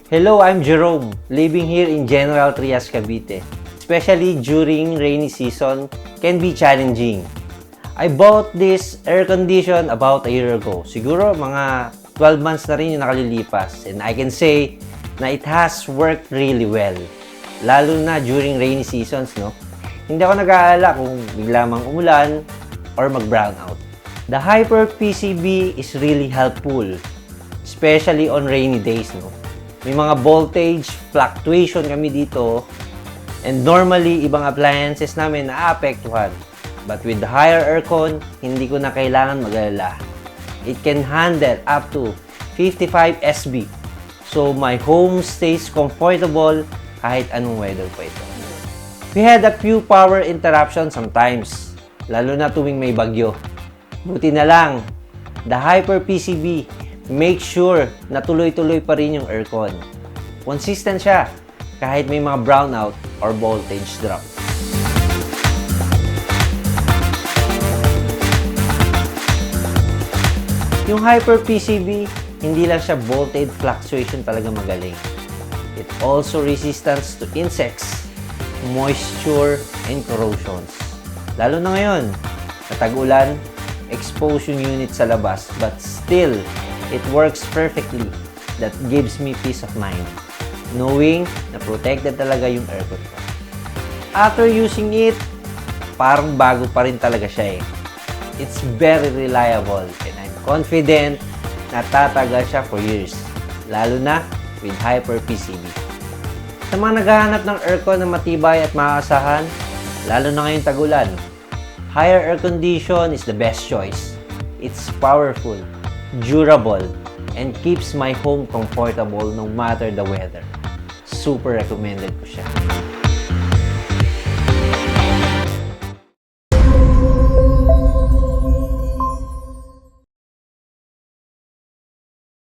Hello, I'm Jerome, living here in General Trias, Cavite. Especially during rainy season, can be challenging. I bought this air condition about a year ago. Siguro mga 12 months na rin yung nakalilipas. And I can say na it has worked really well. Lalo na during rainy seasons, no? Hindi ako nag-aalala kung bigla mang umulan or mag-brownout. The Hyper PCB is really helpful, especially on rainy days, no? May mga voltage fluctuation kami dito and normally ibang appliances namin naapektuhan. But with the higher aircon, hindi ko na kailangan mag-alala. It can handle up to 55 SB. So my home stays comfortable kahit anong weather pa ito. We had a few power interruptions sometimes, lalo na tuwing may bagyo. Buti na lang, the Hyper PCB make sure na tuloy-tuloy pa rin yung aircon. Consistent siya kahit may mga brownout or voltage drop. Yung Hyper PCB, hindi lang siya voltage fluctuation talaga magaling. It also resistance to insects, moisture, and corrosions. Lalo na ngayon, natag-ulan, expose yung unit sa labas, but still, it works perfectly. That gives me peace of mind, knowing na protected talaga yung aircon ko. After using it, parang bago pa rin talaga siya eh. It's very reliable and I'm confident na tatagal siya for years, lalo na with Hyper PCB. Sa mga naghahanap ng aircon na matibay at maaasahan, lalo na ngayong tag-ulan, higher air condition is the best choice. It's powerful, durable, and keeps my home comfortable no matter the weather. Super recommended ko siya.